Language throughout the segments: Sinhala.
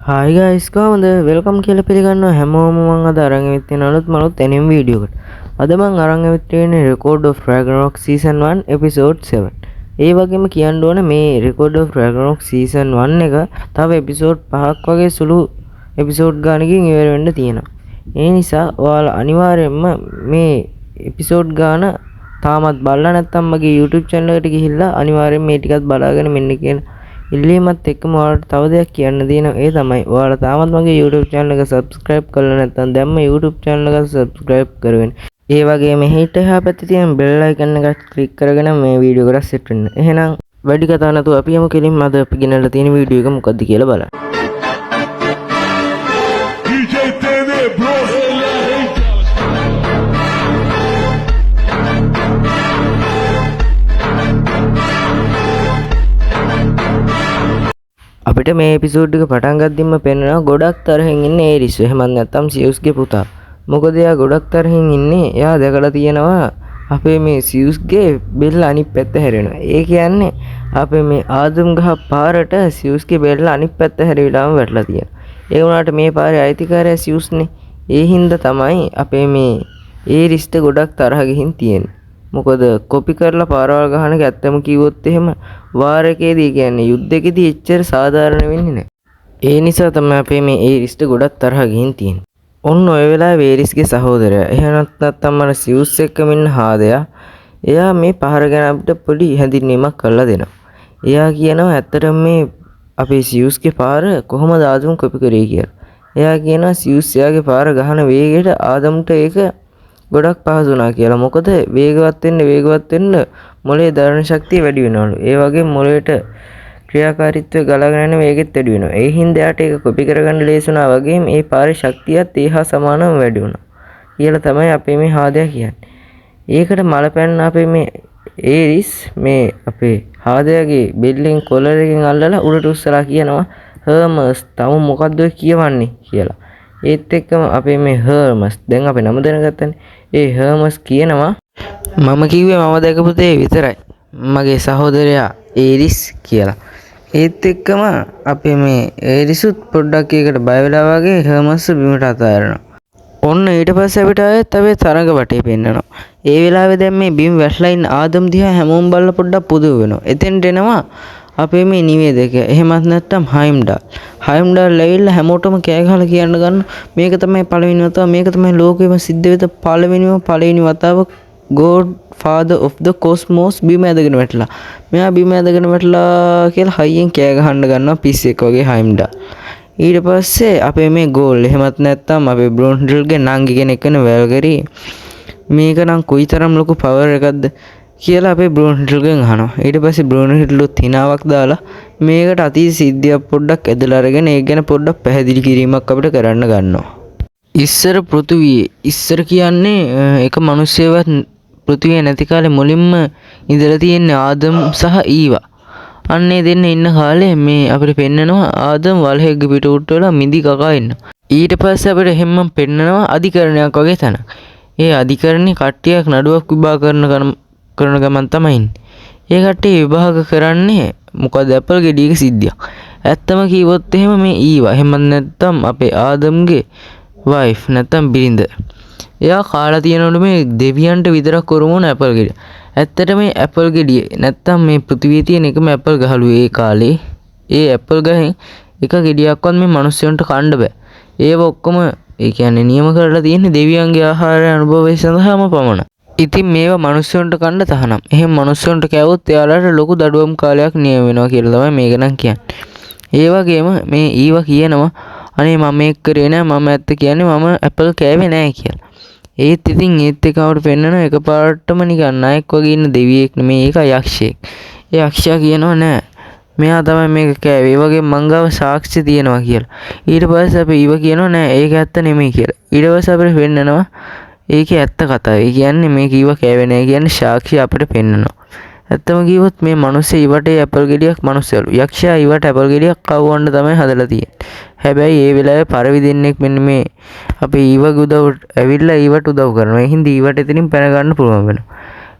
Hi guys, කොහොමද? වෙල්කම් කියලා පිළිගන්නවා හැමෝම මම අද අරන් ඇවිත් තියෙන අලුත් එනිම වීඩියෝ එකට. අද මම අරන් ඇවිත් තියෙන්නේ Record of Ragnarok Season 1 Episode 7. ඒ වගේම කියන්න ඕන මේ Record of Ragnarok Season 1 එක තව එපිසෝඩ් 5ක් වගේ සුළු එපිසෝඩ් ගානකින් ඉවර වෙන්න තියෙනවා. ඒ නිසා ඔයාලා අනිවාර්යයෙන්ම මේ එපිසෝඩ් ගාන තාමත් බලලා නැත්නම් මගේ YouTube channel එකට ගිහිල්ලා අනිවාර්යයෙන් මේ ටිකත් බලාගෙන මෙන්න කියන ඉල්ලීමත් එක්කම ඔයාලට තව දෙයක් කියන්න තියෙනවා. ඒ තමයි ඔයාලා තාමත් මගේ YouTube channel එක subscribe කරලා නැත්නම් දැම්ම YouTube channel එක subscribe කරගෙන ඒ වගේම හිට එහා පැත්තේ තියෙන bell icon එක click කරගෙන මේ වීඩියෝ එකට set වෙන්න. එහෙනම් වැඩි කතා නැතුව අපි යමු කෙලින්ම අද අපි ගෙනල්ලා තියෙන වීඩියෝ එක මොකද්ද කියලා බලන්න. අපිට මේ එපිසෝඩ් එක පටන් ගද්දිම පෙන්වනවා ගොඩක් තරහින් ඉන්නේ ඒරිස්. එහෙමත් නැත්නම් සියුස්ගේ පුතා. මොකද එයා ගොඩක් තරහින් ඉන්නේ. එයා දැකලා තියෙනවා අපේ මේ සියුස්ගේ බෙල්ල අනිත් පැත්ත හැරෙනවා. ඒ කියන්නේ අපේ මේ ආදම් ගහ පාරට සියුස්ගේ බෙල්ල අනිත් පැත්ත හැරිලාම වැටලා තියෙනවා. ඒ වුණාට මේ පාරේ අයිතිකාරයා සියුස්නේ. ඒ හින්දා තමයි අපේ මේ ඒරිස්ට ගොඩක් තරහ ගිහින් තියෙන්නේ. මොකද කොපි කරලා පාරවල් ගහන එක ඇත්තම කිව්වොත් එහෙම වාර් එකේදී කියන්නේ යුද්ධෙකදී එච්චර සාධාරණ වෙන්නේ නැහැ. ඒ නිසා තමයි අපේ මේ ඒරිස්ට ගොඩක් තරහ ගිහින් තියෙන්නේ. ඔන්න ඔය වෙලාවේ ඒරිස්ගේ සහෝදරයා එහෙමත් නැත්නම් අර සියුස් එක්කම ඉන්න හාදයා එයා මේ පහර ගැන අපිට පොඩි හැඳින්වීමක් කරලා දෙනවා. එයා කියනවා ඇත්තටම මේ අපේ සියුස්ගේ පාර කොහොමද ආදම් කොපි කරේ කියලා. එයා කියනවා සියුස් එයාගේ පාර ගහන වේගයට ආදම්ට ඒක ගොඩක් පහසු වුණා කියලා. මොකද වේගවත් වෙන්න මොලේ දරණ ශක්තිය වැඩි වෙනවලු. ඒ වගේම මොලේට ක්‍රියාකාරීත්වය ගලාගෙන යන වේගෙත් වැඩි වෙනවා. ඒ හින්දා යාට ඒක කොපි කරගන්න ලේසි වුණා වගේම ඒ පාරේ ශක්තියත් ඒ හා සමානව වැඩි වුණා කියලා තමයි අපේ මේ හාදයා කියන්නේ. ඒකට මලපැන්න අපේ මේ ඒරිස් මේ අපේ හාදයාගේ බෙල්ලෙන් කොලර් එකෙන් අල්ලලා උඩට උස්සලා කියනවා හර්මස් තම මොකද්ද කියවන්නේ කියලා. ඒත් එක්කම අපේ මේ හර්මස් දැන් අපි නම දැනගත්තනේ. ඒ හර්මස් කියනවා මම කිව්වේ මම දැකපු දේ විතරයි. මගේ සහෝදරයා ඒරිස් කියලා. ඒත් එක්කම අපේ මේ ඒරිසුත් පොඩ්ඩක් ඒකට බය වෙලා වගේ හර්මස් බිමට අතාරිනවා. ඔන්න ඊට පස්සේ අපිට ආයෙත් අපේ තරඟ වටේ පෙන්නනවා. ඒ වෙලාවේ දැන් මේ බිම් වැටලා ඉන්න ආදම් දිහා හැමෝම බලලා පොඩ්ඩක් පුදුම වෙනවා. එතෙන්ට එනවා අපේ මේ නිවේදකයා. එහෙමත් නැත්නම් හයිම්ඩාල් ඇවිල්ලා හැමෝටම කෑ ගහලා කියන්න ගන්න මේක තමයි පළවෙනි වතාව මේක තමයි ලෝකෙම සිද්ධ වෙච්ච පළවෙනි වතාව God Father of the Cosmos බිම ඇදගෙන වැටලා. මෙයා බිම ඇදගෙන වැටලා කියලා හයියෙන් කෑ ගහන්න ගන්නවා පිස්සෙක් වගේ හයිම්ඩාල්. ඊට පස්සේ අපේ මේ ගෝල් එහෙමත් නැත්නම් අපේ බ්‍රොන්ඩල්ගේ නංගි කෙනෙක් වෙන වැල්ගරි මේක නම් කොයිතරම් ලොකු පවර් එකක්ද කියලා අපේ බ්‍රොන්ඩල්ගෙන් අහනවා. ඊට පස්සේ බ්‍රොන්ඩල්ලුත් හිනාවක් දාලා මේකට අතීත සිද්ධියක් පොඩ්ඩක් ඇදලා අරගෙන ඒක ගැන පොඩ්ඩක් පැහැදිලි කිරීමක් අපිට කරන්න ගන්නවා. ඉස්සර කියන්නේ එක මිනිස්සෙවත් පෘථිවිය නැති කාලේ මුලින්ම ඉඳලා තියෙන ආදම් සහ ඊවා. අන්නේ දෙන්න ඉන්න කාලේ මේ අපිට පෙන්නනවා ආදම් වලහෙග්ග පිට උට්ටවලා මිදි කකා ඉන්නවා. ඊට පස්සේ අපිට හැමම පෙන්නනවා අධිකරණයක් වගේ තැනක්. ඒ අධිකරණේ කට්ටියක් නඩුවක් විභාග කරන ගමන් තමයි ඉන්නේ. ඒ කට්ටිය විභාග කරන්නේ මොකද ඇපල් ගෙඩියක සිද්ධියක්. ඇත්තම කිව්වොත් එහෙම මේ ඊවා එහෙම නැත්නම් අපේ ආදම්ගේ වයිෆ් නැත්නම් බිරිඳ. එයා කාලා තියෙනවලු මේ දෙවියන්ට විතරක් උරුම ඇපල් ගෙඩිය. ඇත්තට මේ ඇපල් ගෙඩිය නැත්තම් මේ පෘථිවියේ තියෙන එකම ඇපල් ගහලු ඒ කාලේ. ඒ ඇපල් ගහෙන් එක ගෙඩියක්වත් මේ මිනිස්සුන්ට කන්න බෑ. ඒව ඔක්කොම ඒ කියන්නේ නියම කරලා තියෙන්නේ දෙවියන්ගේ ආහාර අනුභවය සඳහාම පමණයි. ඉතින් මේවා මිනිස්සුන්ට කන්න තහනම්. එහෙම මිනිස්සුන්ට කෑවොත් එයාලට ලොකු දඩුවම් කාලයක් නියම වෙනවා කියලා තමයි මේක නම් කියන්නේ. ඒ වගේම මේ ඊව කියනවා අනේ මම මේක කරේ නෑ මම ඇත්ත කියන්නේ මම ඇපල් කෑවේ නෑ කියලා. ඒත් ඉතින් ඒත් එකවට පෙන්නන එකපාරටම නිකන් නායක වගේ ඉන්න දෙවියෙක් නෙමේ ඒක යක්ෂයෙක්. ඒ යක්ෂයා කියනවා නෑ මෙයා තමයි මේක කෑවේ. ඒ වගේ මංගාව සාක්ෂි තියෙනවා කියලා. ඊට පස්සේ අපි ඊව කියනවා නෑ ඒක ඇත්ත නෙමෙයි කියලා. ඊට පස්සේ අපිට පෙන්නනවා ඒකේ ඇත්ත කතාව. ඒ කියන්නේ මේක ඊව කෑවේ නෑ කියන්නේ සාක්ෂි අපිට පෙන්නනවා. ඇත්තම කිව්වොත් මේ මිනිස්සේ ඊවට ඇපල් ගෙඩියක් මිනිස්සලු. යක්ෂයා ඊවට ඇපල් ගෙඩියක් කවවන්න තමයි හදලා තියෙන්නේ. හැබැයි ඒ වෙලාවේ පරවි දෙන්නෙක් මෙන්න මේ අපේ ඊවගේ උදව් ඇවිල්ලා ඊවට උදව් කරනවා. ඒ හින්දා ඊවට එතනින් පැන ගන්න පුළුවන් වෙනවා.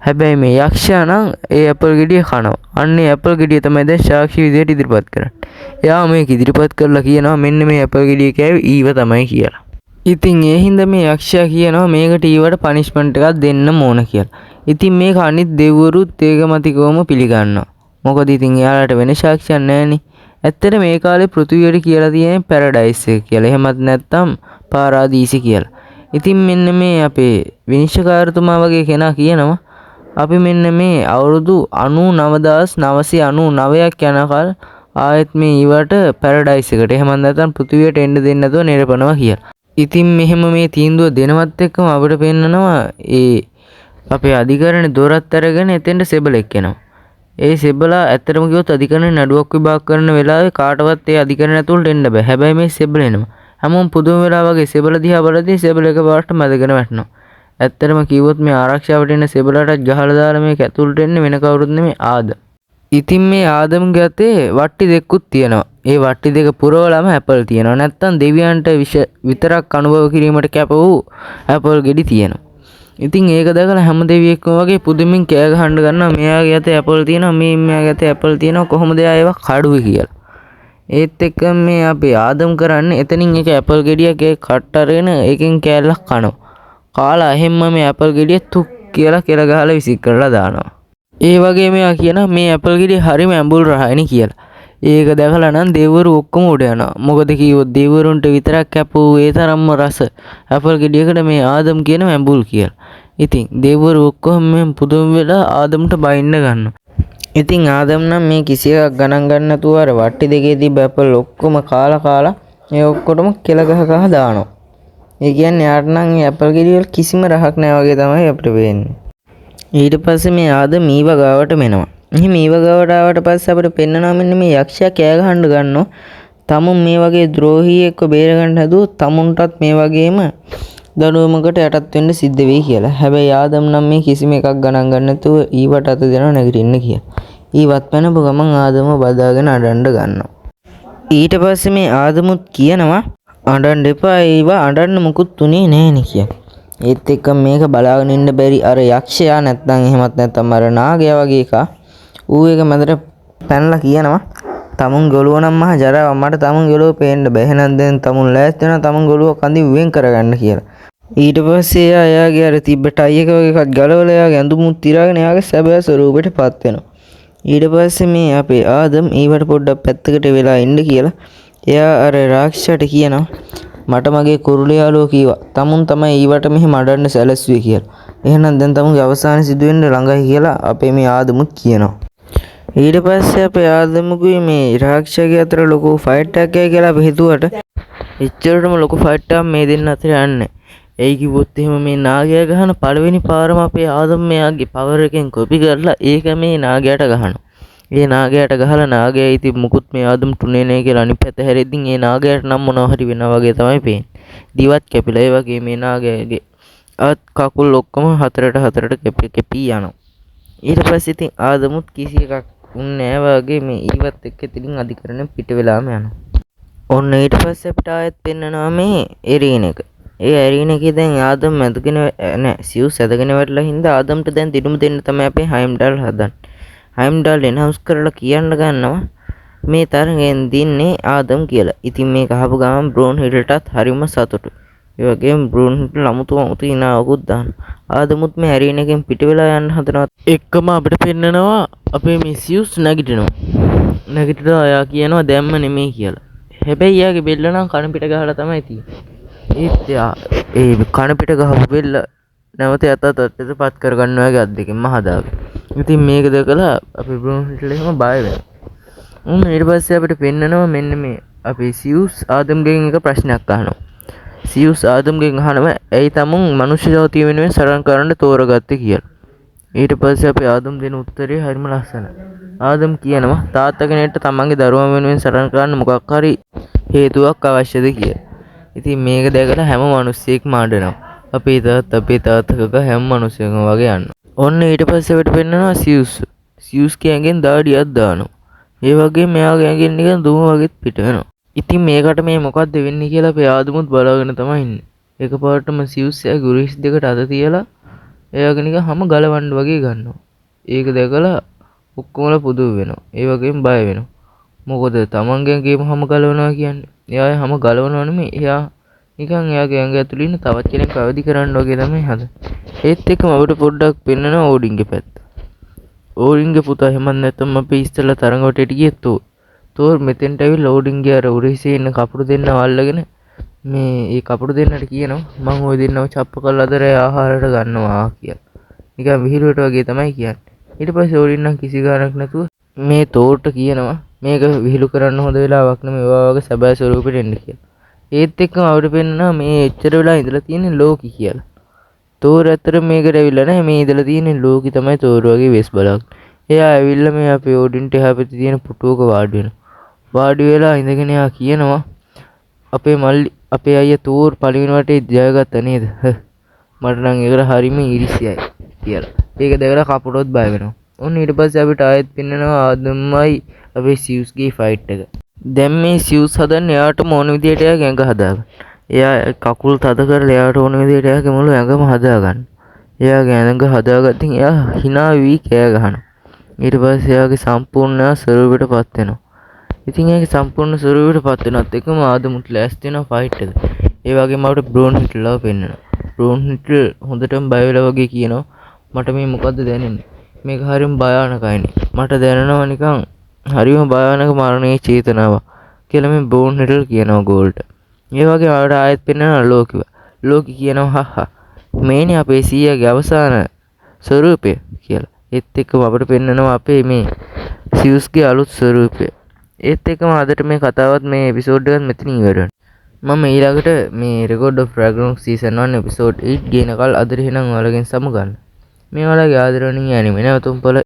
හැබැයි මේ යක්ෂයා නම් ඒ ඇපල් ගෙඩිය කනවා. අන්න ඒ ඇපල් ගෙඩිය තමයි දැන් සාක්ෂි විදියට ඉදිරිපත් කරන්නේ. එයා මේක ඉදිරිපත් කරලා කියනවා මෙන්න මේ ඇපල් ගෙඩිය කෑවේ ඊව තමයි කියලා. ඉතින් ඒ හින්දා මේ යක්ෂයා කියනවා මේකට ඊවට පනිෂ්මන්ට් එකක් දෙන්න ඕන කියලා. ඉතින් මේක අනිත් දෙවිවරුත් ඒකමතිකවම පිළිගන්නවා. මොකද ඉතින් එයාලට වෙන සාක්ෂියක් නැහැනේ. ඇත්තට මේ කාලේ පෘථිවියට කියලා තියෙන පැරඩයිස් එක කියලා. එහෙමත් නැත්නම් පාරාදීසි කියලා. ඉතින් මෙන්න මේ අපේ විනිශ්චයකාරතුමා වගේ කෙනා කියනවා අපි මෙන්න මේ අවුරුදු 99999ක් යනකල් ආයෙත් මේ ඊවට පැරඩයිස් එකට එහෙම නැත්නම් පෘථිවියට එන්න දෙන්නේ නැතුව නිරපනවා කියලා. ඉතින් මෙහෙම මේ තීන්දුව දෙනවත් එක්කම අපිට පෙන්නනවා ඒ අපේ අධිකරණ දොරත් අරගෙන එතෙන්ට සෙබලෙක් එනවා. ඒ සෙබලා ඇත්තටම කිව්වොත් අධිකරණ නඩුවක් විභාග කරන වෙලාවේ කාටවත් ඒ අධිකරණ ඇතුළට එන්න බෑ. හැබැයි මේ සෙබල එනවා. හැමෝම පුදුම වෙලා වගේ සෙබල දිහා බලද්දී සෙබල එකපාරට මැදගෙන වැටෙනවා. ඇත්තටම කිව්වොත් මේ ආරක්ෂාවට එන සෙබලටත් ගහලා දාලා මේක ඇතුළට එන්නේ වෙන කවුරුත් නෙමෙයි ආදම්. ඉතින් මේ ආදම්ගේ අතේ වට්ටි දෙකකුත් තියෙනවා. ඒ වට්ටි දෙක පුරවලම ඇපල් තියෙනවා. නැත්තම් දෙවියන්ට විතරක් අනුභව කිරීමට කැප වූ ඇපල් ගෙඩි තියෙනවා. ඉතින් ඒක දැකලා හැම දෙවියෙක්ම වගේ පුදුමින් කෑ ගහන්න ගන්නවා මෙයාගේ අතේ ඇපල් තියෙනවා මෙයාගේ අතේ ඇපල් තියෙනවා කොහොමද එයා ඒවා කඩුවේ කියලා. ඒත් එක්ක මේ අපේ ආදම් කරන්නේ එතනින් එක ඇපල් ගෙඩියක් ඒ කට් අරගෙන ඒකෙන් කෑල්ලක් කනවා. කාලා එහෙම්ම මේ ඇපල් ගෙඩිය තුක් කියලා කෙල ගහලා විසික් කරලා දානවා. ඒ වගේ මෙයා කියනවා මේ ඇපල් ගෙඩිය හරිම ඇඹුල් රහයිනේ කියලා. ඒක දැකලා නම් දෙවිවරු ඔක්කොම උඩ යනවා. මොකද කිව්වොත් දෙවිවරුන්ට විතරක් කැපූ ඒ තරම්ම රස ඇපල් ගෙඩියකට මේ ආදම් කියන ඇඹුල් කියලා. ඉතින් දෙවිවරු ඔක්කොම මේ පුදුම වෙලා ආදම්ට බයින්න ගන්නවා. ඉතින් ආදම් නම් මේ කිසි එකක් ගණන් ගන්න නැතුව අර වට්ටි දෙකේ තිබ්බ ඇපල් ඔක්කොම කාලා ඒ ඔක්කොටම කෙල ගහ දානවා. ඒ කියන්නේ යාට නම් මේ ඇපල් ගෙඩිය වල කිසිම රහක් නැහැ වගේ තමයි අපිට වෙන්නේ. ඊට පස්සේ මේ ආදම් ඊව ගාවට මෙනවා. එහෙනම් ඊව ගාවට ආවට පස්සේ අපිට පෙන්නනවා මෙන්න මේ යක්ෂයා කෑ ගහන්න ගන්නවා. තමුන් මේ වගේ ද්‍රෝහියෙක්ව බේර ගන්න හැදුවොත් තමුන්ටත් මේ වගේම දඩුවමකට යටත් වෙන්න සිද්ධ වෙයි කියලා. හැබැයි ආදම් නම් මේ කිසිම එකක් ගණන් ගන්න නැතුව ඊවට අත දෙනවා නැගිටින්න කියලා. ඊවත් පැනපු ගමන් ආදම බදාගෙන අඬන්න ගන්නවා. ඊට පස්සේ මේ ආදමුත් කියනවා අඬන්න එපා ඒවා අඬන්න මුකුත් උනේ නෑනේ කියලා. ඒත් එක්ක මේක බලාගෙන ඉන්න බැරි අර යක්ෂයා නැත්නම් එහෙමත් නැත්නම් අර නාගයා වගේ එකා ඌ එක මැදට පැනලා කියනවා තමුන් ගොළුව නම් මහ ජරාව මට තමුන් ගොළුව පේන්න බෑ. එහෙනම් දැන් තමුන් ලෑස්ති වෙනවා තමුන් ගොළුව කඳින් වෙන් කරගන්න කියලා. ඊට පස්සේ එයාගේ අර තිබ්බ ටයි එක වගේ එකක් ගලවලා එයාගේ ඇඳුමුත් තිරාගෙන එයාගේ සැබෑ ස්වරූපෙටපත් වෙනවා. ඊට පස්සේ මේ අපේ ආදම් ඊවට පොඩ්ඩක් පැත්තකට වෙලා ඉන්න කියලා එයා අර රාක්ෂසට කියනවා මට මගේ කුරුළු යාළුවෝ කිව්වා තමුන් තමයි ඊවට මෙහෙම අඬන්න සැලැස්සුවේ කියලා. එහෙනම් දැන් තමුන්ගේ අවසාන සිදුවෙන්න ළඟයි කියලා අපේ මේ ආදමුත් කියනවා. ඊට පස්සේ අපේ ආදමුගේ මේ රාක්ෂසගේ අතර ලොකු ෆයිට් එකක් ගියා කියලා අපි හිතුවට එච්චරටම ලොකු ෆයිට් එකක් මේ දෙන්න අතර යන්නේ. ඒ කිව්වොත් එහෙම මේ නාගයා ගහන පළවෙනි පාරම අපේ ආදම් මෙයාගේ පවර් එකෙන් කොපි කරලා ඒක මේ නාගයාට ගහනවා. ඒ නාගයාට ගහලා නාගයා ඉතින් මුකුත් මේ ආදම්ට උනේ නැහැ කියලා අනිත් පැත්ත හැරෙද්දින් ඒ නාගයාට නම් මොනවා හරි වෙනවා වගේ තමයි පේන්නේ. දිවත් කැපිලා ඒ වගේ මේ නාගයාගේ අත් කකුල් ඔක්කොම හතරට කැපී යනවා. ඊට පස්සේ ඉතින් ආදමුත් කිසි එකක් උන්නේ නැහැ වගේ මේ ඊවත් එක්ක ඉතින් අධිකරණය පිට වෙලාම යනවා. ඔන්න ඊට පස්සේ අපිට ආයෙත් පෙන්නනවා මේ එරීන එක. ඒ ඇරීන එකේ දැන් ආදම් ඇදගෙන නැහැ සියුස් ඇදගෙන වැටලා හින්දා ආදම්ට දැන් දිනුම දෙන්න තමයි අපේ හයිම්ඩල් හදන්නේ. හයිම්ඩල් එනහවුස් කරලා කියන්න ගන්නවා මේ තරගෙන් දින්නේ ආදම් කියලා. ඉතින් මේක අහපු ගමන් බ්‍රෝන් හිටටත් හරිම සතුටු. ඒ වගේම බ්‍රෝන් හිට ලමුතු ඉනාවකුත් දානවා. ආදමුත් මේ ඇරීන එකෙන් පිට වෙලා යන්න හදනවා. එක්කම අපිට පෙන්නනවා අපේ මේ සියුස් නැගිටිනවා. නැගිටලා එයා කියනවා දැම්ම නෙමෙයි කියලා. හැබැයි එයාගේ බෙල්ල නම් කන පිට ගහලා තමයි තියෙන්නේ. ඒත් ඒ කන පිට ගහපු බෙල්ල නැවත යටපත් කරගන්නවා වගේ අත් දෙකෙන්ම හදාගෙන. ඉතින් මේක දැකලා අපි බ්‍රෝන්හිල්ට එහෙම බය වෙනවා. ඊට පස්සේ අපිට පෙන්නනවා මෙන්න මේ අපේ සියුස් ආදම්ගෙන් එක ප්‍රශ්නයක් අහනවා. සියුස් ආදම්ගෙන් අහනවා ඇයි තමුන් මනුෂ්‍ය ජාතිය වෙනුවෙන් සරණ කරන්න තෝරගත්තේ කියලා. ඊට පස්සේ අපේ ආදම් දෙන උත්තරේ හරිම ලස්සනයි. ආදම් කියනවා තාත්තා කෙනෙක්ට තමන්ගේ දරුවන් වෙනුවෙන් සරණ කරන්න මොකක් හරි හේතුවක් අවශ්‍යද කියලා. ඉතින් මේක දැකලා හැම මිනිස්සෙක්ම අඬනවා. අපේ තාත්තකක හැම මිනිස්සෙක්ම වගේ යනවා. ඔන්න ඊට පස්සේ අපිට පෙන්නනවා සියුස් කියගෙන් දාඩියක් දානවා. ඒ වගේ මෙයාගේ ඇඟෙන් නිකන් දුම වගේත් පිට වෙනවා. ඉතින් මේකට මේ මොකද්ද වෙන්නේ කියලා අපේ ආදමුත් බලාගෙන තමයි ඉන්නේ. එකපාරටම සියුස් එයා ගුරුහිස් දෙකට අත තියලා එයාගේ නිකන් හැම ගලවන්න වගේ ගන්නවා. ඒක දැකලා ඔක්කොමලා පුදුම වෙනවා. ඒ වගේම බය වෙනවා. මොකද තමන්ගෙන් ගේම හැම ගලවනවා කියන්නේ. එයා හැම ගලවනවා නෙමෙයි. එයා නිකන් එයාගේ ඇඟ ඇතුළේ ඉන්න තවත් කෙනෙක් අවදි කරන්න වගේ තමයි හදන්නේ. ඒත් එක්කම අපිට පොඩ්ඩක් පෙන්නනවා ඕඩින්ගේ පැත්ත. ඕඩින්ගේ පුතා එහෙමත් නැත්නම් අපි ඉස්සෙල්ලා තරඟවටට ගියත් තෝර් මෙතෙන්ට ඇවිල්ලා ඕඩින්ගේ අර උරහිසේ ඉන්න කපුරු දෙන්නව අල්ලගෙන මේ කපුරු දෙන්නට කියනවා මං ওই දෙන්නව චප්ප කරලා අදරේ ආහාරයට ගන්නවා කියලා. නිකන් විහිළුවට වගේ තමයි කියන්නේ. ඊට පස්සේ ඕඩින් නම් කිසි ගාණක් නැතුව මේ තෝර්ට කියනවා මේක විහිළු කරන්න හොඳ වෙලාවක් නෙමෙයි ඔයා වගේ සැබෑ ස්වරූපෙට එන්න කියලා. ඒත් එක්කම අපිට පෙන්නනවා මේ එච්චර වෙලා ඉඳලා තියෙන්නේ ලෝකි කියලා. තෝර ඇත්තට මේකට ඇවිල්ලා නැහැ මේ ඉඳලා තියෙන්නේ ලෝකි තමයි තෝර වගේ වෙස් බලක්. එයා ඇවිල්ලා මේ අපේ ඕඩින්ට එහා පැත්තේ තියෙන පුටුවක වාඩි වෙනවා. වාඩි වෙලා ඉඳගෙන එයා කියනවා අපේ මල්ලි අපේ අයියා තෝර් පළවෙනි වටේ ජයගත්තා නේද? මට නම් ඒකට හරිම ඊර්ෂ්‍යයි කියලා. ඒක දැකලා කපුටොත් බය වෙනවා. ඔන්න ඊට පස්සේ අපිට ආයෙත් පෙන්නනවා ආදම්මයි අපේ සියුස්ගේ ෆයිට් එක. දැන් මේ සියුස් හදන්නේ එයාටම ඕන විදියට එයාගේ ඇඟ හදාගන්න. එයා කකුල් තද කරලා එයාට ඕන විදියට එයාගේ මුළු ඇඟම හදාගන්න. එයාගේ ඇඟ හදාගත්තින් එයා hina වී කෑ ගහනවා. ඊට පස්සේ එයාගේ සම්පූර්ණ ස්වරූපයටපත් වෙනවා. ඉතින් ඒක සම්පූර්ණ ස්වරූපයටපත් වෙනත් එකම ආදමුත් ලෑස්ති වෙනවා ෆයිට් එක. ඒ වගේම අපිට බ්‍රෝන් හිට්ලර්ව පෙන්නනවා. බ්‍රෝන් හිට්ලර් හොඳටම බය වෙලා වගේ කියනවා මට මේ මොකද්ද දැනෙන්නේ? මේක හරිම භයානකයිනේ. මට දැනෙනවා නිකන් හරිම භයානක මරණයේ චේතනාවක් කියලා මේ බ්‍රෝන් හිට්ලර් කියනවා ගෝල්ට. ඒ වගේ ආයෙත් පෙන්නනවා ලෝකිව. ලෝකි කියනවා හහා මේනේ අපේ සීයාගේ අවසාන ස්වරූපය කියලා. ඒත් එක්කම අපිට පෙන්නනවා අපේ මේ සියුස්ගේ අලුත් ස්වරූපය. ඒත් එක්කම අදට මේ කතාවත් මේ එපිසෝඩ් එකත් මෙතනින් ඉවර වෙනවා. මම ඊළඟට මේ Record of Ragnarok season 1 episode 8 ගේනකල් අදට එහෙනම් ඔයාලගෙන් සමු ගන්න. මේ ඔයාලගේ ආදරණීය ඇනිමේ නැවතුම් පොළ